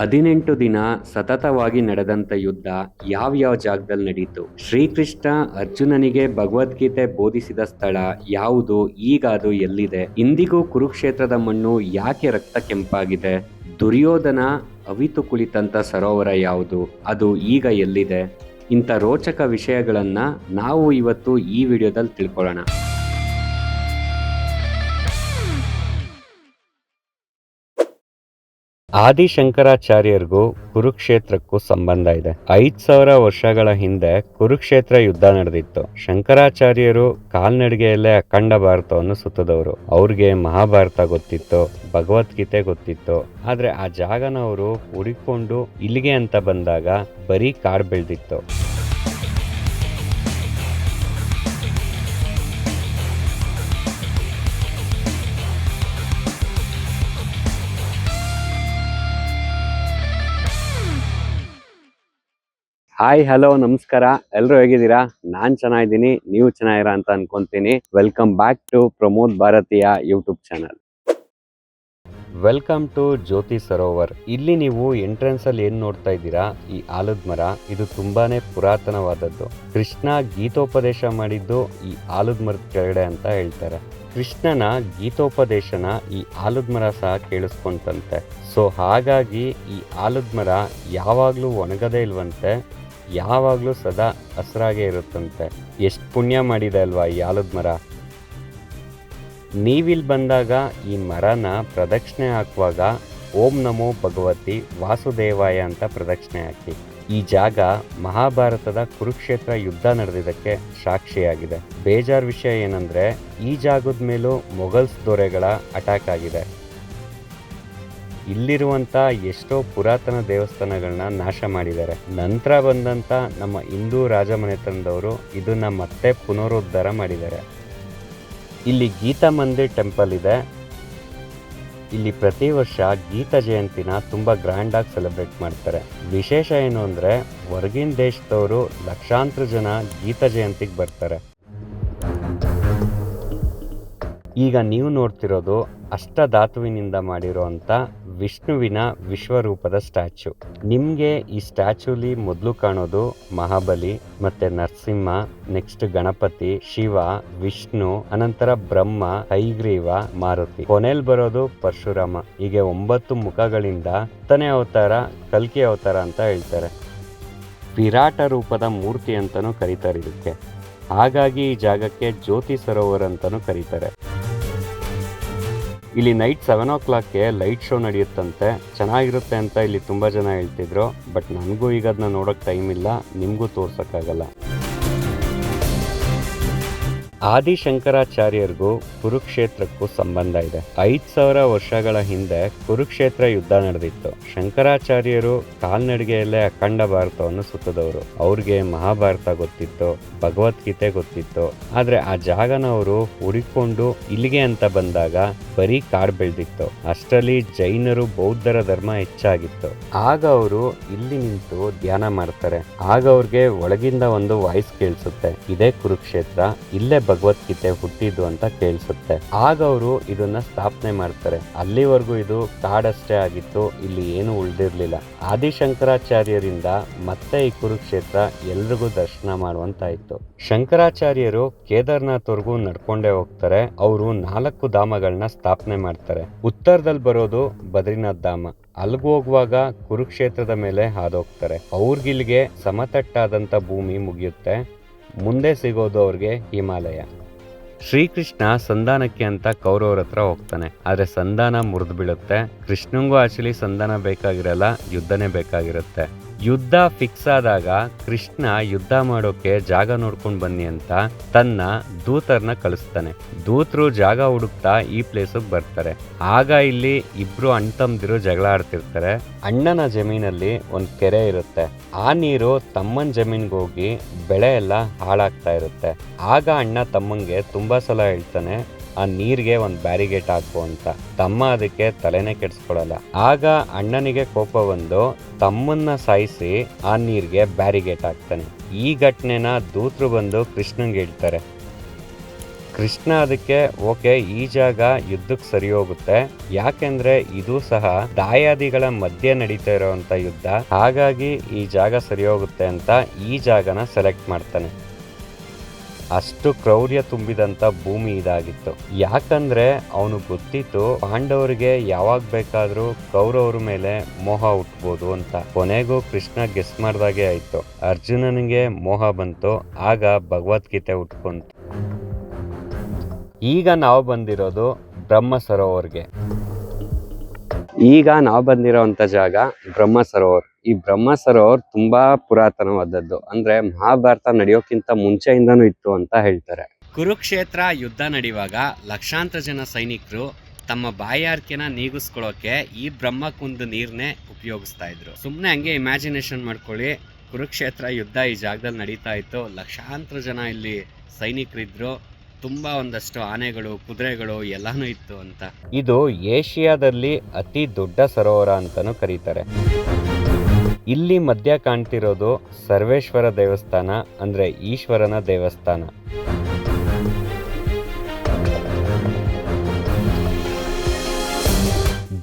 18 ದಿನ ಸತತವಾಗಿ ನಡೆದಂತ ಯುದ್ಧ ಯಾವ್ಯಾವ ಜಾಗದಲ್ಲಿ ನಡೀತು? ಶ್ರೀಕೃಷ್ಣ ಅರ್ಜುನನಿಗೆ ಭಗವದ್ಗೀತೆ ಬೋಧಿಸಿದ ಸ್ಥಳ ಯಾವುದು? ಈಗ ಅದು ಎಲ್ಲಿದೆ? ಇಂದಿಗೂ ಕುರುಕ್ಷೇತ್ರದ ಮಣ್ಣು ಯಾಕೆ ರಕ್ತ ಕೆಂಪಾಗಿದೆ? ದುರ್ಯೋಧನ ಅವಿತು ಕುಳಿತಂತ ಸರೋವರ ಯಾವುದು? ಅದು ಈಗ ಎಲ್ಲಿದೆ? ಇಂಥ ರೋಚಕ ವಿಷಯಗಳನ್ನ ನಾವು ಇವತ್ತು ಈ ವಿಡಿಯೋದಲ್ಲಿ ತಿಳ್ಕೊಳ್ಳೋಣ. ಆದಿಶಂಕರಾಚಾರ್ಯರಿಗೂ ಕುರುಕ್ಷೇತ್ರಕ್ಕೂ ಸಂಬಂಧ ಇದೆ. 5000 ವರ್ಷಗಳ ಹಿಂದೆ ಕುರುಕ್ಷೇತ್ರ ಯುದ್ಧ ನಡೆದಿತ್ತು. ಶಂಕರಾಚಾರ್ಯರು ಕಾಲ್ನಡಿಗೆಯಲ್ಲೇ ಅಖಂಡ ಭಾರತವನ್ನು ಸುತ್ತದವರು. ಅವ್ರಿಗೆ ಮಹಾಭಾರತ ಗೊತ್ತಿತ್ತು, ಭಗವದ್ಗೀತೆ ಗೊತ್ತಿತ್ತು. ಆದ್ರೆ ಆ ಜಾಗನ ಅವರು ಹುಡುಕೊಂಡು ಇಲ್ಲಿಗೆ ಅಂತ ಬಂದಾಗ ಬರೀ ಕಾಡ್ ಬೆಳೆದಿತ್ತು. ಹಾಯ್, ಹಲೋ, ನಮಸ್ಕಾರ. ಎಲ್ಲರೂ ಹೇಗಿದ್ದೀರಾ? ನಾನ್ ಚೆನ್ನಾಗಿದ್ದೀನಿ, ನೀವು ಚೆನ್ನಾಗಿರ ಅಂತ ಅನ್ಕೊಂತೀನಿ. ವೆಲ್ಕಮ್ ಬ್ಯಾಕ್ ಟು ಪ್ರಮೋದ್ ಭಾರತೀಯ ಯೂಟ್ಯೂಬ್ ಚಾನಲ್. ವೆಲ್ಕಮ್ ಟು ಜ್ಯೋತಿ ಸರೋವರ್. ಇಲ್ಲಿ ನೀವು ಎಂಟ್ರೆನ್ಸ್ ಅಲ್ಲಿ ಏನ್ ನೋಡ್ತಾ ಇದ್ದೀರಾ, ಈ ಆಲದ ಮರ, ಇದು ತುಂಬಾನೇ ಪುರಾತನವಾದದ್ದು. ಕೃಷ್ಣ ಗೀತೋಪದೇಶ ಮಾಡಿದ್ದು ಈ ಆಲದ ಮರದ ಕೆಳಗಡೆ ಅಂತ ಹೇಳ್ತಾರೆ. ಕೃಷ್ಣನ ಗೀತೋಪದೇಶನ ಈ ಆಲದ ಮರ ಸಹ ಕೇಳಿಸ್ಕೊಂತಂತೆ. ಸೊ ಹಾಗಾಗಿ ಈ ಆಲದ ಮರ ಯಾವಾಗ್ಲೂ ಒಣಗದೇ ಇಲ್ವಂತೆ, ಯಾವಾಗ್ಲೂ ಸದಾ ಹಸ್ರಾಗೇ ಇರುತ್ತಂತೆ. ಎಷ್ಟು ಪುಣ್ಯ ಮಾಡಿದೆ ಅಲ್ವಾ ಈ ಆಲದ ಮರ. ನೀವಿಲ್ಲಿ ಬಂದಾಗ ಈ ಮರನ ಪ್ರದಕ್ಷಿಣೆ ಹಾಕುವಾಗ ಓಂ ನಮೋ ಭಗವತಿ ವಾಸುದೇವಾಯ ಅಂತ ಪ್ರದಕ್ಷಿಣೆ ಹಾಕಿ. ಈ ಜಾಗ ಮಹಾಭಾರತದ ಕುರುಕ್ಷೇತ್ರ ಯುದ್ಧ ನಡೆದಿದ್ದಕ್ಕೆ ಸಾಕ್ಷಿಯಾಗಿದೆ. ಬೇಜಾರ್ ವಿಷಯ ಏನಂದ್ರೆ ಈ ಜಾಗದ ಮೇಲೂ ಮೊಘಲ್ಸ್ ದೊರೆಗಳ ಅಟ್ಯಾಕ್ ಆಗಿದೆ. ಇಲ್ಲಿರುವಂತ ಎಷ್ಟೋ ಪುರಾತನ ದೇವಸ್ಥಾನಗಳನ್ನ ನಾಶ ಮಾಡಿದ್ದಾರೆ. ನಂತರ ಬಂದಂತ ನಮ್ಮ ಹಿಂದೂ ರಾಜಮನೆತನದವರು ಇದನ್ನ ಮತ್ತೆ ಪುನರುದ್ಧಾರ ಮಾಡಿದ್ದಾರೆ. ಇಲ್ಲಿ ಗೀತಾ ಮಂದಿರ್ ಟೆಂಪಲ್ ಇದೆ. ಇಲ್ಲಿ ಪ್ರತಿ ವರ್ಷ ಗೀತಾ ಜಯಂತಿನ ತುಂಬಾ ಗ್ರ್ಯಾಂಡ್ ಆಗಿ ಸೆಲೆಬ್ರೇಟ್ ಮಾಡ್ತಾರೆ. ವಿಶೇಷ ಏನು ಅಂದ್ರೆ ಹೊರಗಿನ ದೇಶದವರು ಲಕ್ಷಾಂತರ ಜನ ಗೀತಾ ಜಯಂತಿಗೆ ಬರ್ತಾರೆ. ಈಗ ನೀವು ನೋಡ್ತಿರೋದು ಅಷ್ಟಧಾತುವಿನಿಂದ ಮಾಡಿರುವಂತ ವಿಷ್ಣುವಿನ ವಿಶ್ವರೂಪದ ಸ್ಟ್ಯಾಚ್ಯೂ. ನಿಮ್ಗೆ ಈ ಸ್ಟ್ಯಾಚ್ಯೂಲಿ ಮೊದಲು ಕಾಣೋದು ಮಹಾಬಲಿ, ಮತ್ತೆ ನರಸಿಂಹ, ನೆಕ್ಸ್ಟ್ ಗಣಪತಿ, ಶಿವ, ವಿಷ್ಣು, ಅನಂತರ ಬ್ರಹ್ಮ, ಹೈಗ್ರೀವ, ಮಾರುತಿ, ಕೊನೆಯಲ್ಲಿ ಬರೋದು ಪರಶುರಾಮ. ಹೀಗೆ 9 ಮುಖಗಳಿಂದ 10ನೇ ಅವತಾರ ಕಲ್ಕಿ ಅವತಾರ ಅಂತ ಹೇಳ್ತಾರೆ. ವಿರಾಟ ರೂಪದ ಮೂರ್ತಿ ಅಂತಾನೂ ಕರೀತಾರೆ ಇದಕ್ಕೆ. ಹಾಗಾಗಿ ಈ ಜಾಗಕ್ಕೆ ಜ್ಯೋತಿ ಸರೋವರ್ ಅಂತಾನೂ ಕರೀತಾರೆ. ಇಲ್ಲಿ ನೈಟ್ 7 o'clock ಲೈಟ್ ಶೋ ನಡೆಯುತ್ತಂತೆ. ಚೆನ್ನಾಗಿರುತ್ತೆ ಅಂತ ಇಲ್ಲಿ ತುಂಬಾ ಜನ ಹೇಳ್ತಿದ್ರು. ಬಟ್ ನನಗೂ ಈಗ ಅದನ್ನ ನೋಡೋಕೆ ಟೈಮ್ ಇಲ್ಲ, ನಿಮಗೂ ತೋರ್ಸೋಕ್ಕಾಗಲ್ಲ. ಆದಿಶಂಕರಾಚಾರ್ಯರಿಗೂ ಕುರುಕ್ಷೇತ್ರಕ್ಕೂ ಸಂಬಂಧ ಇದೆ. 5000 ವರ್ಷಗಳ ಹಿಂದೆ ಕುರುಕ್ಷೇತ್ರ ಯುದ್ಧ ನಡೆದಿತ್ತು. ಶಂಕರಾಚಾರ್ಯರು ಕಾಲ್ನಡಿಗೆಯಲ್ಲೇ ಅಖಂಡ ಭಾರತವನ್ನು ಸುತ್ತದವರು. ಅವ್ರಿಗೆ ಮಹಾಭಾರತ ಗೊತ್ತಿತ್ತು, ಭಗವದ್ಗೀತೆ ಗೊತ್ತಿತ್ತು. ಆದ್ರೆ ಆ ಜಾಗನ ಅವರು ಹುಡುಕೊಂಡು ಇಲ್ಲಿಗೆ ಅಂತ ಬಂದಾಗ ಬರೀ ಕಾಡ್ ಬೆಳೆದಿತ್ತು. ಅಷ್ಟರಲ್ಲಿ ಜೈನರು ಬೌದ್ಧರ ಧರ್ಮ ಹೆಚ್ಚಾಗಿತ್ತು. ಆಗ ಅವರು ಇಲ್ಲಿ ನಿಂತು ಧ್ಯಾನ ಮಾಡ್ತಾರೆ. ಆಗ ಅವ್ರಿಗೆ ಒಳಗಿಂದ ಒಂದು ವಾಯ್ಸ್ ಕೇಳಿಸುತ್ತೆ, ಇದೇ ಕುರುಕ್ಷೇತ್ರ, ಇಲ್ಲೇ ಭಗವದ್ಗೀತೆ ಹುಟ್ಟಿದ್ದು ಅಂತ ಕೇಳಿಸುತ್ತೆ. ಆಗ ಅವರು ಇದನ್ನ ಸ್ಥಾಪನೆ ಮಾಡ್ತಾರೆ. ಅಲ್ಲಿವರೆಗೂ ಇದು ಕಾಡಷ್ಟೇ ಆಗಿತ್ತು, ಇಲ್ಲಿ ಏನು ಉಳಿದಿರ್ಲಿಲ್ಲ. ಆದಿಶಂಕರಾಚಾರ್ಯರಿಂದ ಮತ್ತೆ ಈ ಕುರುಕ್ಷೇತ್ರ ಎಲ್ರಿಗೂ ದರ್ಶನ ಮಾಡುವಂತಾಯ್ತು. ಶಂಕರಾಚಾರ್ಯರು ಕೇದಾರ್ನಾಥ್ ವರ್ಗೂ ನಡ್ಕೊಂಡೇ ಹೋಗ್ತಾರೆ. ಅವರು 4 ಧಾಮಗಳನ್ನ ಸ್ಥಾಪನೆ ಮಾಡ್ತಾರೆ. ಉತ್ತರದಲ್ಲಿ ಬರೋದು ಬದ್ರಿನಾಥ್ ಧಾಮ. ಅಲ್ಗ ಹೋಗುವಾಗ ಕುರುಕ್ಷೇತ್ರದ ಮೇಲೆ ಹಾದೋಗ್ತಾರೆ. ಅವ್ರಿಗಿಲ್ಗೆ ಸಮತಟ್ಟಾದಂತ ಭೂಮಿ ಮುಗಿಯುತ್ತೆ. ಮುಂದೆ ಸಿಗೋದು ಅವ್ರಿಗೆ ಹಿಮಾಲಯ. ಶ್ರೀಕೃಷ್ಣ ಸಂಧಾನಕ್ಕೆ ಅಂತ ಕೌರವರ ಹತ್ರ ಹೋಗ್ತಾನೆ. ಆದ್ರೆ ಸಂಧಾನ ಮುರಿದು ಬೀಳುತ್ತೆ. ಕೃಷ್ಣಂಗೂ ಆಕ್ಚುಲಿ ಸಂಧಾನ ಬೇಕಾಗಿರಲ್ಲ, ಯುದ್ಧನೇ ಬೇಕಾಗಿರುತ್ತೆ. ಯುದ್ಧ ಫಿಕ್ಸ್ ಆದಾಗ ಕೃಷ್ಣ ಯುದ್ಧ ಮಾಡೋಕೆ ಜಾಗ ನೋಡ್ಕೊಂಡು ಬನ್ನಿ ಅಂತ ತನ್ನ ದೂತರನ್ನ ಕಳಿಸ್ತಾನೆ. ದೂತರು ಜಾಗ ಹುಡುಕ್ತಾ ಈ ಪ್ಲೇಸಿಗೆ ಬರ್ತಾರೆ. ಆಗ ಇಲ್ಲಿ ಇಬ್ರು ಅಣ್ತಂದಿರು ಜಗಳ ಆಡ್ತಿರ್ತಾರೆ. ಅಣ್ಣನ ಜಮೀನಲ್ಲಿ ಒಂದು ಕೆರೆ ಇರುತ್ತೆ. ಆ ನೀರು ತಮ್ಮನ ಜಮೀನ್ಗೆ ಹೋಗಿ ಬೆಳೆ ಎಲ್ಲ ಹಾಳಾಗ್ತಾ ಇರುತ್ತೆ. ಆಗ ಅಣ್ಣ ತಮ್ಮಂಗೆ ತುಂಬಾ ಸಲ ಹೇಳ್ತಾನೆ, ಆ ನೀರಿಗೆ ಒಂದು ಬ್ಯಾರಿಗೇಟ್ ಹಾಕು ಅಂತ. ತಮ್ಮ ಅದಕ್ಕೆ ತಲೆನೇ ಕೆಡಿಸ್ಕೊಳಲ್ಲ. ಆಗ ಅಣ್ಣನಿಗೆ ಕೋಪ ಬಂದು ತಮ್ಮನ್ನ ಸಾಯಿಸಿ ಆ ನೀರಿಗೆ ಬ್ಯಾರಿಗೇಟ್ ಹಾಕ್ತಾನೆ. ಈ ಘಟನೆನ ದೂತರು ಬಂದು ಕೃಷ್ಣಂಗೆ ಹೇಳ್ತಾರೆ. ಕೃಷ್ಣ ಅದಕ್ಕೆ ಓಕೆ, ಈ ಜಾಗ ಯುದ್ಧಕ್ಕೆ ಸರಿ ಹೋಗುತ್ತೆ, ಯಾಕೆಂದ್ರೆ ಇದು ಸಹ ದಾಯಾದಿಗಳ ಮಧ್ಯೆ ನಡೀತಾ ಇರೋಂಥ ಯುದ್ಧ, ಹಾಗಾಗಿ ಈ ಜಾಗ ಸರಿ ಹೋಗುತ್ತೆ ಅಂತ ಈ ಜಾಗನ ಸೆಲೆಕ್ಟ್ ಮಾಡ್ತಾನೆ. ಅಷ್ಟು ಕ್ರೌರ್ಯ ತುಂಬಿದಂತ ಭೂಮಿ ಇದಾಗಿತ್ತು. ಯಾಕಂದ್ರೆ ಅವನು ಗೊತ್ತಿತ್ತು ಪಾಂಡವರಿಗೆ ಯಾವಾಗ ಬೇಕಾದ್ರೂ ಕೌರವ್ರ ಮೇಲೆ ಮೋಹ ಹುಟ್ಬೋದು ಅಂತ. ಕೊನೆಗೂ ಕೃಷ್ಣ ಗೆಸ್ ಮಾಡ್ದಾಗೆ ಆಯ್ತು. ಅರ್ಜುನನಿಗೆ ಮೋಹ ಬಂತು, ಆಗ ಭಗವದ್ಗೀತೆ ಹುಟ್ಕೊಂತು. ಈಗ ನಾವು ಬಂದಿರೋದು ಬ್ರಹ್ಮ ಸರೋವರ್ಗೆ. ಈಗ ನಾವು ಬಂದಿರೋಂಥ ಜಾಗ ಬ್ರಹ್ಮ ಸರೋವರ್. ಈ ಬ್ರಹ್ಮ ಸರೋವರ್ ತುಂಬಾ ಪುರಾತನವಾದದ್ದು, ಅಂದ್ರೆ ಮಹಾಭಾರತ ನಡೆಯೋಕ್ಕಿಂತ ಮುಂಚೆಯಿಂದನೂ ಇತ್ತು ಅಂತ ಹೇಳ್ತಾರೆ. ಕುರುಕ್ಷೇತ್ರ ಯುದ್ಧ ನಡೆಯುವಾಗ ಲಕ್ಷಾಂತರ ಜನ ಸೈನಿಕರು ತಮ್ಮ ಬಾಯಾರಿಕೆನ ನೀಗಿಸ್ಕೊಳ್ಳೋಕೆ ಈ ಬ್ರಹ್ಮಕುಂದ ನೀರ್ನೇ ಉಪಯೋಗಿಸ್ತಾ ಇದ್ರು. ಸುಮ್ಮನೆ ಹಂಗೆ ಇಮ್ಯಾಜಿನೇಷನ್ ಮಾಡ್ಕೊಳ್ಳಿ, ಕುರುಕ್ಷೇತ್ರ ಯುದ್ಧ ಈ ಜಾಗದಲ್ಲಿ ನಡೀತಾ ಇತ್ತು, ಲಕ್ಷಾಂತರ ಜನ ಇಲ್ಲಿ ಸೈನಿಕರಿದ್ರು, ತುಂಬಾ ಒಂದಷ್ಟು ಆನೆಗಳು, ಕುದುರೆಗಳು ಎಲ್ಲಾನು ಇತ್ತು ಅಂತ. ಇದು ಏಷ್ಯಾದಲ್ಲಿ ಅತಿ ದೊಡ್ಡ ಸರೋವರ ಅಂತಾನೂ ಕರೀತಾರೆ. ಇಲ್ಲಿ ಮಧ್ಯ ಕಾಣ್ತಿರೋದು ಸರ್ವೇಶ್ವರ ದೇವಸ್ಥಾನ, ಅಂದ್ರೆ ಈಶ್ವರನ ದೇವಸ್ಥಾನ.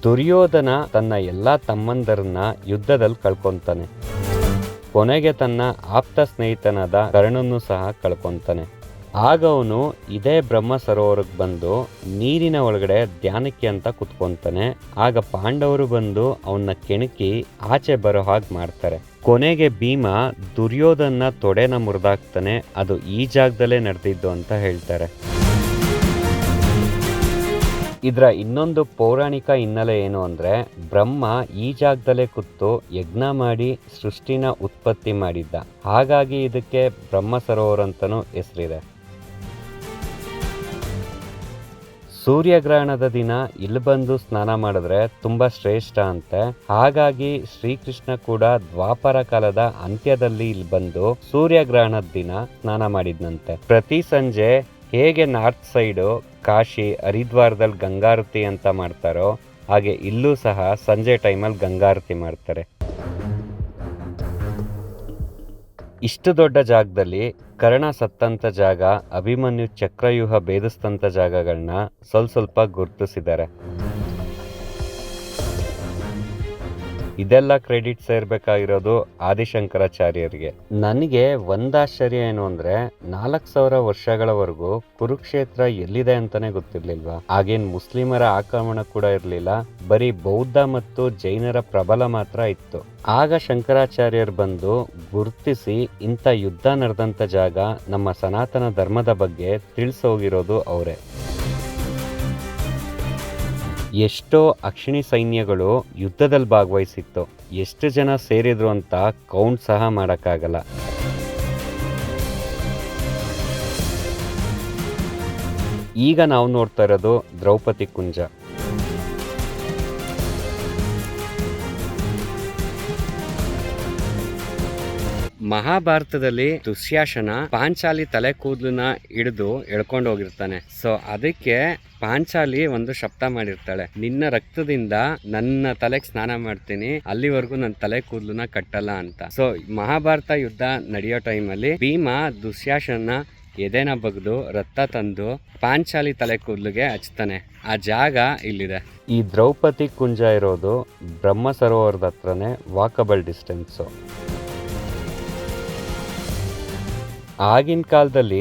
ದುರ್ಯೋಧನ ತನ್ನ ಎಲ್ಲಾ ತಮ್ಮಂದರನ್ನ ಯುದ್ಧದಲ್ಲಿ ಕಳ್ಕೊಂತಾನೆ. ಕೊನೆಗೆ ತನ್ನ ಆಪ್ತ ಸ್ನೇಹಿತನಾದ ಕರ್ಣನ್ನು ಸಹ ಕಳ್ಕೊಂತಾನೆ. ಆಗ ಅವನು ಇದೇ ಬ್ರಹ್ಮ ಸರೋವರಕ್ಕೆ ಬಂದು ನೀರಿನ ಒಳಗಡೆ ಧ್ಯಾನಕ್ಕೆ ಅಂತ ಕುತ್ಕೊಂತಾನೆ. ಆಗ ಪಾಂಡವರು ಬಂದು ಅವನ್ನ ಕೆಣಕಿ ಆಚೆ ಬರೋ ಹಾಗೆ ಮಾಡ್ತಾರೆ. ಕೊನೆಗೆ ಭೀಮ ದುರ್ಯೋಧನ ತೊಡೆನ ಮುರಿದಾಕ್ತಾನೆ. ಅದು ಈ ಜಾಗದಲ್ಲೇ ನಡೆದಿದ್ದು ಅಂತ ಹೇಳ್ತಾರೆ. ಇದರ ಇನ್ನೊಂದು ಪೌರಾಣಿಕ ಹಿನ್ನೆಲೆ ಏನು ಅಂದ್ರೆ, ಬ್ರಹ್ಮ ಈ ಜಾಗದಲ್ಲೇ ಕೂತು ಯಜ್ಞ ಮಾಡಿ ಸೃಷ್ಟಿನ ಉತ್ಪತ್ತಿ ಮಾಡಿದ್ದ, ಹಾಗಾಗಿ ಇದಕ್ಕೆ ಬ್ರಹ್ಮ ಸರೋವರ ಅಂತನೂ ಹೆಸರಿದೆ. ಸೂರ್ಯಗ್ರಹಣದ ದಿನ ಇಲ್ಲಿ ಬಂದು ಸ್ನಾನ ಮಾಡಿದ್ರೆ ತುಂಬಾ ಶ್ರೇಷ್ಠ ಅಂತೆ. ಹಾಗಾಗಿ ಶ್ರೀಕೃಷ್ಣ ಕೂಡ ದ್ವಾಪರ ಕಾಲದ ಅಂತ್ಯದಲ್ಲಿ ಇಲ್ಲಿ ಬಂದು ಸೂರ್ಯಗ್ರಹಣದ ದಿನ ಸ್ನಾನ ಮಾಡಿದ್ನಂತೆ. ಪ್ರತಿ ಸಂಜೆ ಹೇಗೆ ನಾರ್ತ್ ಸೈಡು ಕಾಶಿ ಹರಿದ್ವಾರದಲ್ಲಿ ಗಂಗಾರತಿ ಅಂತ ಮಾಡ್ತಾರೋ, ಹಾಗೆ ಇಲ್ಲೂ ಸಹ ಸಂಜೆ ಟೈಮಲ್ಲಿ ಗಂಗಾರತಿ ಮಾಡ್ತಾರೆ. ಇಷ್ಟು ದೊಡ್ಡ ಜಾಗದಲ್ಲಿ ಕರ್ಣ ಸತ್ತಂತ ಜಾಗ, ಅಭಿಮನ್ಯು ಚಕ್ರವ್ಯೂಹ ಭೇದಿಸಿದಂಥ ಜಾಗಗಳನ್ನ ಸ್ವಲ್ಪ ಗುರುತಿಸಿದ್ದಾರೆ. ಇದೆಲ್ಲ ಕ್ರೆಡಿಟ್ ಸೇರ್ಬೇಕಾಗಿರೋದು ಆದಿಶಂಕರಾಚಾರ್ಯರಿಗೆ. ನನಗೆ ಒಂದಾಶ್ಚರ್ಯ ಏನು ಅಂದ್ರೆ, 4000 ವರ್ಷಗಳವರೆಗೂ ಕುರುಕ್ಷೇತ್ರ ಎಲ್ಲಿದೆ ಅಂತಾನೆ ಗೊತ್ತಿರ್ಲಿಲ್ವಾ? ಹಾಗೇನ್ ಮುಸ್ಲಿಮರ ಆಕ್ರಮಣ ಕೂಡ ಇರ್ಲಿಲ್ಲ, ಬರೀ ಬೌದ್ಧ ಮತ್ತು ಜೈನರ ಪ್ರಬಲ ಮಾತ್ರ ಇತ್ತು. ಆಗ ಶಂಕರಾಚಾರ್ಯರು ಬಂದು ಗುರುತಿಸಿ ಇಂಥ ಯುದ್ಧ ನಡೆದಂತ ಜಾಗ, ನಮ್ಮ ಸನಾತನ ಧರ್ಮದ ಬಗ್ಗೆ ತಿಳಿಸೋಗಿರೋದು ಅವರೇ. ಎಷ್ಟೋ ಅಕ್ಷಿಣಿ ಸೈನ್ಯಗಳು ಯುದ್ಧದಲ್ಲಿ ಭಾಗವಹಿಸಿತ್ತು, ಎಷ್ಟು ಜನ ಸೇರಿದ್ರು ಅಂತ ಕೌಂಟ್ ಸಹ ಮಾಡೋಕ್ಕಾಗಲ್ಲ. ಈಗ ನಾವು ನೋಡ್ತಾ ಇರೋದು ದ್ರೌಪದಿ ಕುಂಜ. ಮಹಾಭಾರತದಲ್ಲಿ ದುಶ್ಯಾಸನ ಪಾಂಚಾಲಿ ತಲೆ ಕೂದಲನ್ನ ಹಿಡಿದು ಎಳ್ಕೊಂಡು ಹೋಗಿರ್ತಾನೆ. ಸೊ ಅದಕ್ಕೆ ಪಾಂಚಾಲಿ ಒಂದು ಶಬ್ದ ಮಾಡಿರ್ತಾಳೆ, ನಿನ್ನ ರಕ್ತದಿಂದ ನನ್ನ ತಲೆಗೆ ಸ್ನಾನ ಮಾಡ್ತೀನಿ, ಅಲ್ಲಿವರೆಗೂ ನನ್ನ ತಲೆ ಕೂದಲನ್ನ ಕಟ್ಟಲ್ಲ ಅಂತ. ಸೊ ಮಹಾಭಾರತ ಯುದ್ಧ ನಡೆಯೋ ಟೈಮಲ್ಲಿ ಭೀಮ ದುಶ್ಯಾಸನ ಎದೆನ ಬಗ್ದು ರಕ್ತ ತಂದು ಪಾಂಚಾಲಿ ತಲೆ ಕೂದಲಿಗೆ ಹಚ್ತಾನೆ. ಆ ಜಾಗ ಇಲ್ಲಿದೆ. ಈ ದ್ರೌಪದಿ ಕುಂಜ ಇರೋದು ಬ್ರಹ್ಮ ಸರೋವರದ ಹತ್ರನೇ, ವಾಕಬಲ್ ಡಿಸ್ಟೆನ್ಸು. ಆಗಿನ ಕಾಲದಲ್ಲಿ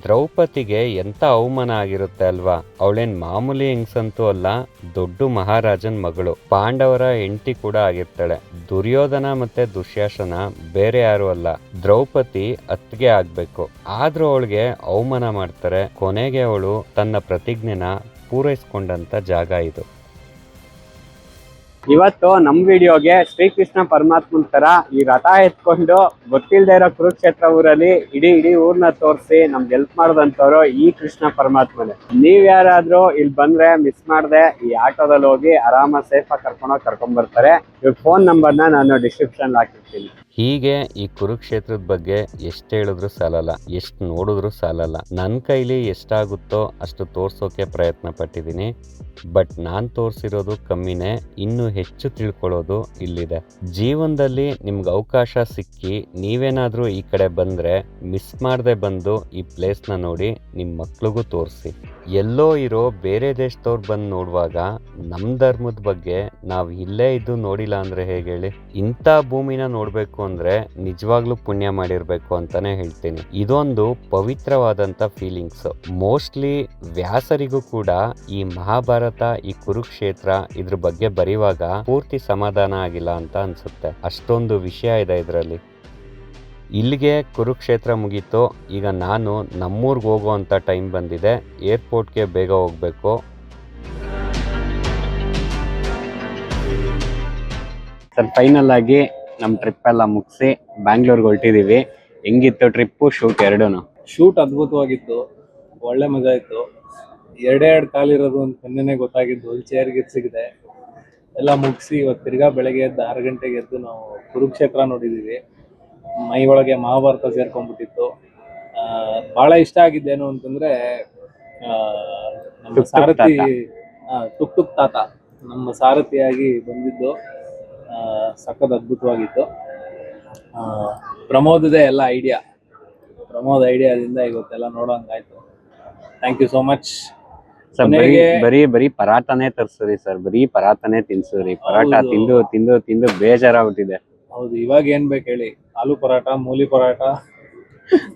ದ್ರೌಪದಿಗೆ ಎಂತ ಅವಮಾನ ಆಗಿರುತ್ತೆ ಅಲ್ವಾ? ಅವಳೇನ್ ಮಾಮೂಲಿ ಹೆಂಗ್ಸಂತೂ ಅಲ್ಲ, ದೊಡ್ಡ ಮಹಾರಾಜನ್ ಮಗಳು, ಪಾಂಡವರ ಹೆಂಡತಿ ಕೂಡ ಆಗಿರ್ತಾಳೆ. ದುರ್ಯೋಧನ ಮತ್ತೆ ದುಶ್ಯಾಸನ ಬೇರೆ ಯಾರು ಅಲ್ಲ, ದ್ರೌಪದಿ ಅತ್ತಿಗೆ ಆಗ್ಬೇಕು. ಆದ್ರೂ ಅವಳಿಗೆ ಅವಮಾನ ಮಾಡ್ತಾರೆ. ಕೊನೆಗೆ ಅವಳು ತನ್ನ ಪ್ರತಿಜ್ಞೆನ ಪೂರೈಸ್ಕೊಂಡಂತ ಜಾಗ ಇದು. ಇವತ್ತು ನಮ್ ವಿಡಿಯೋಗೆ ಶ್ರೀಕೃಷ್ಣ ಪರಮಾತ್ಮನ ತರ ಈ ರಥ ಎತ್ಕೊಂಡು ಗೊತ್ತಿಲ್ಲದೆ ಇರೋ ಕುರುಕ್ಷೇತ್ರ ಊರಲ್ಲಿ ಇಡೀ ಊರ್ನ ತೋರಿಸಿ ನಮ್ಗೆ ಹೆಲ್ಪ್ ಮಾಡದಂತವ್ರು ಈ ಕೃಷ್ಣ ಪರಮಾತ್ಮನೇ. ನೀವ್ ಯಾರಾದ್ರೂ ಇಲ್ಲಿ ಬಂದ್ರೆ ಮಿಸ್ ಮಾಡದೆ ಈ ಆಟೋದಲ್ಲಿ ಹೋಗಿ ಆರಾಮ ಸೇಫ್ ಆಗಿ ಕರ್ಕೊಂಡ್ ಬರ್ತಾರೆ. ಇವ್ರ ಫೋನ್ ನಂಬರ್ನ ನಾನು ಡಿಸ್ಕ್ರಿಪ್ಷನ್ ಹಾಕಿರ್ತೀನಿ. ಹೀಗೆ ಈ ಕುರುಕ್ಷೇತ್ರದ ಬಗ್ಗೆ ಎಷ್ಟು ಹೇಳಿದ್ರು ಸಾಲಲ್ಲ, ಎಷ್ಟು ನೋಡಿದ್ರು ಸಾಲಲ್ಲ. ನನ್ನ ಕೈಲಿ ಎಷ್ಟಾಗುತ್ತೋ ಅಷ್ಟು ತೋರ್ಸೋಕೆ ಪ್ರಯತ್ನ ಪಟ್ಟಿದ್ದೀನಿ. ಬಟ್ ನಾನು ತೋರಿಸಿರೋದು ಕಮ್ಮಿನೇ, ಇನ್ನೂ ಹೆಚ್ಚು ತಿಳ್ಕೊಳ್ಳೋದು ಇಲ್ಲಿದೆ. ಜೀವನದಲ್ಲಿ ನಿಮ್ಗೆ ಅವಕಾಶ ಸಿಕ್ಕಿ ನೀವೇನಾದರೂ ಈ ಕಡೆ ಬಂದರೆ ಮಿಸ್ ಮಾಡದೆ ಬಂದು ಈ ಪ್ಲೇಸ್ನ ನೋಡಿ ನಿಮ್ಮ ಮಕ್ಳಿಗೂ ತೋರಿಸಿ. ಎಲ್ಲೋ ಇರೋ ಬೇರೆ ದೇಶದವ್ರು ಬಂದು ನೋಡುವಾಗ ನಮ್ಮ ಧರ್ಮದ ಬಗ್ಗೆ ನಾವು ಇಲ್ಲೇ ಇದ್ದು ನೋಡಿಲ್ಲ ಅಂದರೆ ಹೇಗೆ ಹೇಳಿ? ಇಂಥ ಭೂಮಿನ ನೋಡಬೇಕು ಅಂದರೆ ನಿಜವಾಗ್ಲೂ ಪುಣ್ಯ ಮಾಡಿರಬೇಕು ಅಂತಾನೆ ಹೇಳ್ತೀನಿ. ಇದೊಂದು ಪವಿತ್ರವಾದಂಥ ಫೀಲಿಂಗ್ಸ್. ಮೋಸ್ಟ್ಲಿ ವ್ಯಾಸರಿಗೂ ಕೂಡ ಈ ಮಹಾಭಾರತ, ಈ ಕುರುಕ್ಷೇತ್ರ ಇದ್ರ ಬಗ್ಗೆ ಬರೆಯುವಾಗ ಪೂರ್ತಿ ಸಮಾಧಾನ ಆಗಿಲ್ಲ ಅಂತ ಅನ್ಸುತ್ತೆ. ಅಷ್ಟೊಂದು ವಿಷಯ ಇದೆ ಇದರಲ್ಲಿ. ಇಲ್ಲಿಗೆ ಕುರುಕ್ಷೇತ್ರ ಮುಗೀತು. ಈಗ ನಾನು ನಮ್ಮೂರ್ಗೆ ಹೋಗುವಂಥ ಟೈಮ್ ಬಂದಿದೆ. ಏರ್ಪೋರ್ಟ್ಗೆ ಬೇಗ ಹೋಗಬೇಕು. ಸರ್, ಫೈನಲ್ ಆಗಿ ನಮ್ಮ ಟ್ರಿಪ್ ಎಲ್ಲ ಮುಗಿಸಿ ಬ್ಯಾಂಗ್ಳೂರ್ಗೆ ಹೊರಟಿದ್ದೀವಿ. ಹೆಂಗಿತ್ತು ಟ್ರಿಪ್ಪು, ಶೂಟ್ ಎರಡೂನು? ಶೂಟ್ ಅದ್ಭುತವಾಗಿತ್ತು, ಒಳ್ಳೆ ಮಜಾ ಇತ್ತು. ಎರಡೆರಡು ಕಾಲಿರೋದು ಅಂತ ಮೊನ್ನೆನೇ ಗೊತ್ತಾಗಿದ್ದು. ಚೇರ್ ಗಿರ್ ಸಿಗಿದೆ ಎಲ್ಲ ಮುಗಿಸಿ ಇವತ್ತು ತಿರ್ಗಾ ಬೆಳಗ್ಗೆ ಎದ್ದು 6 ಗಂಟೆಗೆ ಎದ್ದು ನಾವು ಕುರುಕ್ಷೇತ್ರ ನೋಡಿದ್ದೀವಿ. ಮೈ ಒಳಗೆ ಮಹಾಭಾರತ ಸೇರ್ಕೊಂಡ್ಬಿಟ್ಟಿತ್ತು. ಭಾಳ ಇಷ್ಟ ಆಗಿದ್ದೇನು ಅಂತಂದ್ರೆ ನಮ್ಮ ಸಾರಥಿ ಟುಕ್ ಟುಕ್ ತಾತ ನಮ್ಮ ಸಾರಥಿಯಾಗಿ ಬಂದಿದ್ದು ಸಖತ್ ಅದ್ಭುತವಾಗಿತ್ತು. ಪ್ರಮೋದದೇ ಎಲ್ಲ ಪ್ರಮೋದ್ ಐಡಿಯಾದಿಂದ ಇವತ್ತೆಲ್ಲ ನೋಡೋಂಗಾಯ್ತು. Thank you so much. Sir, ಬರೀ ಪರಾಟನೇ ತರ್ಸ್ರಿ ಸರ್, ಬರೀ ಪರಾಟನೇ ತಿನ್ಸುರಿ. ಪರಾಟ ತಿಂದು ತಿಂದು ತಿಂದು ಬೇಜಾರಾಗ್ಬಿಟ್ಟಿದೆ. ಹೌದು, ಇವಾಗ ಏನ್ ಬೇಕು ಹೇಳಿ? ಆಲೂ ಪರಾಟ, ಮೂಲಿ ಪರಾಟ,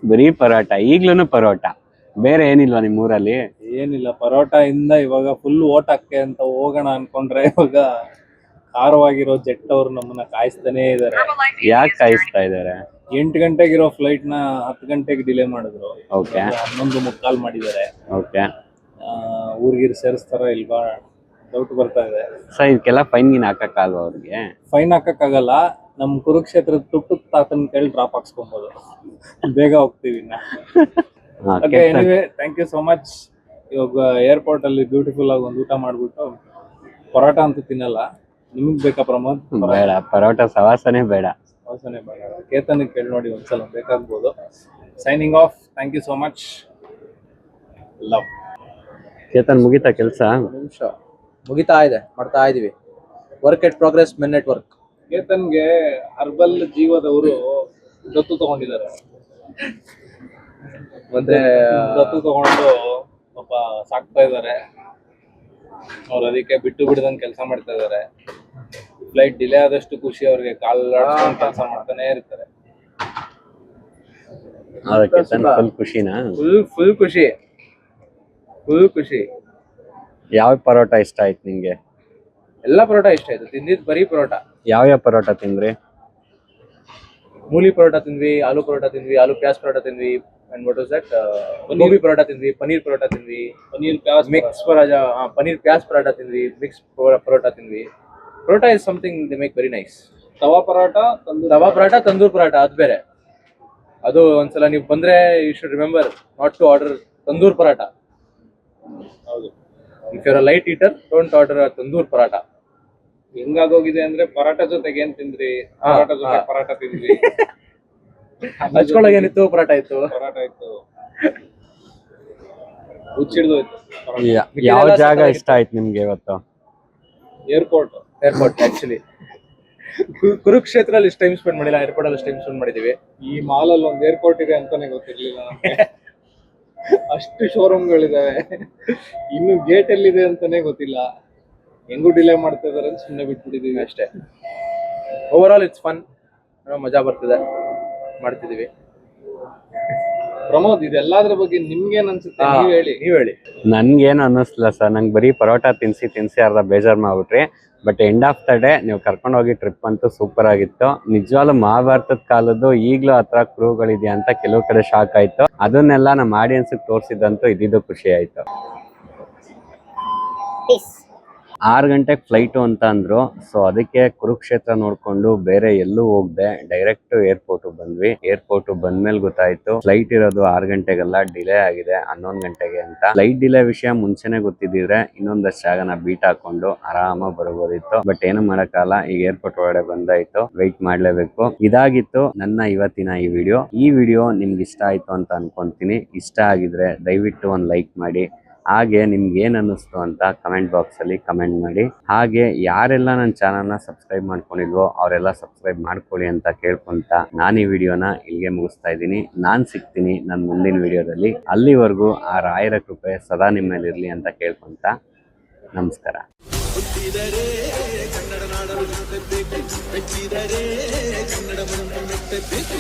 ಬರೀ ಪರೋಟ. ಈಗ್ಲೂ ಪರೋಟ, ಬೇರೆ ಏನಿಲ್ವಾ ನಿಮ್ಮೂರಲ್ಲಿ? ಏನಿಲ್ಲ, ಪರೋಟ ಇಂದ ಇವಾಗ ಫುಲ್ ಓಟಕ್ಕೆ ಅಂತ ಹೋಗೋಣ ಅನ್ಕೊಂಡ್ರೆ ಇವಾಗ ಖಾರವಾಗಿರೋ ಜೆಟ್ ಅವ್ರು ನಮ್ಮನ್ನ ಕಾಯಿಸ್ತಾನೆ ಇದಾರೆ. ಯಾಕೆ ಕಾಯಿಸ್ತಾ ಇದಾರೆ? 8 ಗಂಟೆಗಿರೋ ಫ್ಲೈಟ್ ನ 10 ಗಂಟೆಗೆ ಡಿಲೇ ಮಾಡಿದ್ರು. ಓಕೆ. 11:45 ಮಾಡಿದ್ದಾರೆ. ಓಕೆ. ಊರ್ಗಿರ್ ಸೇರಿಸ್ತಾರ ಇಲ್ವಾ ಡೌಟ್ ಬರ್ತಾ ಇದೆ. ಸರ್, ಇದಕ್ಕೆಲ್ಲ ಫೈನ್ ಗಿನ್ ಹಾಕಕ್ಕಾಗಲ್ವಾ ಅವ್ರಿಗೆ? ಫೈನ್ ಹಾಕಕ್ಕಾಗಲ್ಲ. ನಮ್ ಕುರುಕ್ಷೇತ್ರದ ಟುಕ್ ತಾತನ್ ಕೇಳಿ ಡ್ರಾಪ್ ಹಾಕ್ಸ್ಕೊಬಹುದು. ಬೇಗ ಹೋಗ್ತೀವಿ ಇನ್ನ. Anyway, thank you so much. ಇವಾಗ ಏರ್ಪೋರ್ಟ್ ಅಲ್ಲಿ ಬ್ಯೂಟಿಫುಲ್ ಆಗಿ ಒಂದು ಊಟ ಮಾಡ್ಬಿಟ್ಟು, ಪರೋಟ ಅಂತೂ ತಿನ್ನಲ್ಲ. ನಿಮಗ್ ಬೇಕಾ ಪ್ರಮೋದ್? ಬೇಡ, ಪರೋಟ ಸವಾಸನೆ ಬೇಡ. ಕೇತನ್ ಕೇಳಿ ನೋಡಿ, ಒಂದ್ಸಲ ಬೇಕಾಗ್ಬೋದು. Signing off. Thank you so much. Love. Ketan, ಮುಗಿತಾ ಕೆಲಸ? ನಿಮಿಷ ಮುಗಿತಾ ಇದೆ, ಮಾಡ್ತಾ ಇದೀವಿ. Work at progress, men at work. ಕೇತನ್ಗೆ ಹರ್ಬಲ್ ಜೀವದವರು ದತ್ತು ತಗೊಂಡಿದ್ದಾರೆ. ಮತ್ತೆ ದತ್ತು ತಗೊಂಡು ಪಾಪ ಸಾಕ್ತಾ ಇದ್ದಾರೆ ಅವ್ರು. ಅದಕ್ಕೆ ಬಿಟ್ಟು ಬಿಡದಂಗೆ ಕೆಲಸ ಮಾಡ್ತಾ ಇದ್ದಾರೆ. ಫ್ಲೈಟ್ ಡಿಲೇ ಆದಷ್ಟು ಖುಷಿ ಅವ್ರಿಗೆ. ಕಾಲಾಡ್ಸ್ಕೊಂಡು ಕೆಲಸ ಮಾಡ್ತಾನೆ ಇರ್ತಾರೆ. ಫುಲ್ ಖುಷಿನಾ? ಫುಲ್ ಖುಷಿ, ಫುಲ್ ಖುಷಿ. ಯಾವ ಪರೋಟ ಇಷ್ಟ ಆಯ್ತು ನಿಂಗೆ? ಎಲ್ಲಾ ಪರೋಟ ಇಷ್ಟ ಆಯ್ತು. ತಿಂದಿದ್ ಬರೀ ಪರೋಟ. ಯಾವ ಪರೋಟ ತಿಂದ್ರಿ? ಮೂಲಿ ಪರೋಟ ತಿಂದ್ವಿ, ಆಲೂ ಪರೋಟ ತಿಂದ್ವಿ, ಆಲೂ ಪ್ಯಾಸ್ ಪರೋಟ ತಿಂದ್ವಿ. And what was that? Gobi paratha ತಿಂದ್ವಿ, ಪನೀರ್ ಪರೋಟ ತಿಂದ್ವಿ, ಪನೀರ್ ಪ್ಯಾಸ್ ಮಿಕ್ಸ್ ಪರೋಟ, ಪನೀರ್ ಪ್ಯಾಸ್ ಪರೋಟ ತಿಂದ್ವಿ, ಮಿಕ್ಸ್ ಪರೋಟ ತಿಂದ್ವಿ. Paratha is something they make very nice. Tawa paratha, tandoor paratha ಅದು ಬೇರೆ. ಅದು ಒಂದ್ಸಲ ನೀವು ಬಂದ್ರೆ you should remember not to order tandoor paratha. ಹೌದು, if you are a light eater, don't order tandoor paratha. ಹೆಂಗಾಗೋಗಿದೆ ಅಂದ್ರೆ ಪರಾಟ ಜೊತೆಗೆ ಏನ್ ತಿಂದ್ರಿ? ಪರಾಟ ಜೊತೆ ಪರಾಟ ತಿಂದ್ವಿ. ಹಚ್ಕೊಳಗೆ ಏನಿತ್ತು? ಪರಾಟ ಇತ್ತು. ಪರಾಟ ಇತ್ತು, ಹುಚ್ಚಿಡ್ದು ಹೋಯ್ತು. ಯಾವ ಜಾಗ ಇಷ್ಟ ಆಯ್ತು ನಿಮ್ಗೆ ಇವತ್ತು? ಏರ್ಪೋರ್ಟ್ ಆಕ್ಚುಲಿ ಕುರುಕ್ಷೇತ್ರ ಅಲ್ಲಿ ಟೈಮ್ ಸ್ಪೆಂಡ್ ಮಾಡಿಲ್ಲ, ಏರ್ಪೋರ್ಟ್ ಅಲ್ಲಿ ಟೈಮ್ ಸ್ಪೆಂಡ್ ಮಾಡಿದೀವಿ. ಈ ಮಾಲ್ ಅಲ್ಲಿ ಒಂದು ಏರ್ಪೋರ್ಟ್ ಇದೆ ಅಂತಾನೆ ಗೊತ್ತಿರ್ಲಿಲ್ಲ ನಮ್ಗೆ. ಅಷ್ಟು ಶೋರೂಮ್ಗಳಿದಾವೆ, ಇನ್ನು ಗೇಟ್ ಎಲ್ಲಿದೆ ಅಂತಾನೆ ಗೊತ್ತಿಲ್ಲ. ಹೆಂಗೂ ಡಿಲೇ ಮಾಡ್ತಾ ಇದಾರೆ ಅಂತ ಸುಮ್ಮನೆ ಬಿಟ್ಬಿಟ್ಟಿದೀವಿ ಅಷ್ಟೇ. ಓವರ್ ಆಲ್ ಇಟ್ಸ್ ಫನ್, ಮಜಾ ಬರ್ತಿದೆ, ಮಾಡ್ತಿದೀವಿ. ಪ್ರಮೋದ್, ಇದೆಲ್ಲದ್ರ ಬಗ್ಗೆ ನಿಮ್ಗೇನ್ ಅನ್ಸುತ್ತೆ? ನೀವ್ ಹೇಳಿ. ನನ್ಗೇನು ಅನ್ನಿಸ್ಲಿಲ್ಲ ಸರ್. ನಂಗೆ ಬರೀ ಪರೋಟ ತಿನ್ಸಿ ಅರ್ಧ ಬೇಜಾರು ಮಾಡ್ಬಿಟ್ರಿ. But end of the day ನೀವು ಕರ್ಕೊಂಡೋಗಿ ಟ್ರಿಪ್ ಅಂತೂ ಸೂಪರ್ ಆಗಿತ್ತು. ನಿಜವಾಗ್ಲೂ ಮಹಾಭಾರತದ ಕಾಲದ್ದು ಈಗಲೂ ಹತ್ರ ಕ್ರೂಗಳಿದೆಯಾ ಅಂತ ಕೆಲವು ಕಡೆ ಶಾಕ್ ಆಯ್ತು. ಅದನ್ನೆಲ್ಲ ನಮ್ಮ ಆಡಿಯನ್ಸ್ಗೆ ತೋರಿಸಿದಂತೂ ಇದ್ದಿದ್ದು ಖುಷಿ ಆಯ್ತು. 6 ಗಂಟೆಗೆ ಫ್ಲೈಟು ಅಂತ ಅಂದ್ರು. ಸೊ ಅದಕ್ಕೆ ಕುರುಕ್ಷೇತ್ರ ನೋಡ್ಕೊಂಡು ಬೇರೆ ಎಲ್ಲೂ ಹೋಗದೆ ಡೈರೆಕ್ಟ್ ಏರ್ಪೋರ್ಟ್ ಬಂದ್ವಿ. ಏರ್ಪೋರ್ಟ್ ಬಂದ್ಮೇಲೆ ಗೊತ್ತಾಯ್ತು ಫ್ಲೈಟ್ ಇರೋದು 6 ಗಂಟೆಗಲ್ಲ, ಡಿಲೇ ಆಗಿದೆ 11 ಗಂಟೆಗೆ ಅಂತ. ಫ್ಲೈಟ್ ಡಿಲೇ ವಿಷಯ ಮುಂಚೆನೆ ಗೊತ್ತಿದ್ದಿದ್ರೆ ಇನ್ನೊಂದಷ್ಟು ಜಾಗನ ಬೀಟ್ ಹಾಕೊಂಡು ಆರಾಮಾಗಿ ಬರ್ಬೋದಿತ್ತು. ಬಟ್ ಏನು ಮಾಡಕ್ಕಾಗಲ್ಲ, ಈಗ ಏರ್ಪೋರ್ಟ್ ಒಳಗಡೆ ಬಂದಾಯ್ತು, ವೆಯ್ಟ್ ಮಾಡ್ಲೇಬೇಕು. ಇದಾಗಿತ್ತು ನನ್ನ ಇವತ್ತಿನ ಈ ವಿಡಿಯೋ ನಿಮ್ಗೆ ಇಷ್ಟ ಆಯ್ತು ಅಂತ ಅನ್ಕೊಂತೀನಿ. ಇಷ್ಟ ಆಗಿದ್ರೆ ದಯವಿಟ್ಟು ಒಂದು ಲೈಕ್ ಮಾಡಿ. ಹಾಗೆ ನಿಮ್ಗೆ ಏನ್ ಅನ್ನಿಸ್ತು ಅಂತ ಕಮೆಂಟ್ ಬಾಕ್ಸ್ ಅಲ್ಲಿ ಕಮೆಂಟ್ ಮಾಡಿ. ಹಾಗೆ ಯಾರೆಲ್ಲ ನನ್ನ ಚಾನಲ್ನ ಸಬ್ಸ್ಕ್ರೈಬ್ ಮಾಡ್ಕೊಂಡಿಲ್ವೋ ಅವರೆಲ್ಲ ಸಬ್ಸ್ಕ್ರೈಬ್ ಮಾಡ್ಕೊಳ್ಳಿ ಅಂತ ಕೇಳ್ಕೊಂತ ನಾನು ಈ ವಿಡಿಯೋನ ಇಲ್ಲಿಗೆ ಮುಗಿಸ್ತಾ ಇದ್ದೀನಿ. ನಾನು ಸಿಗ್ತೀನಿ ನನ್ನ ಮುಂದಿನ ವಿಡಿಯೋದಲ್ಲಿ. ಅಲ್ಲಿವರೆಗೂ ಆ ರಾಯರ ಕೃಪೆ ಸದಾ ನಿಮ್ಮ ಮೇಲೆ ಇರಲಿ ಅಂತ ಕೇಳ್ಕೊಂತ ನಮಸ್ಕಾರ.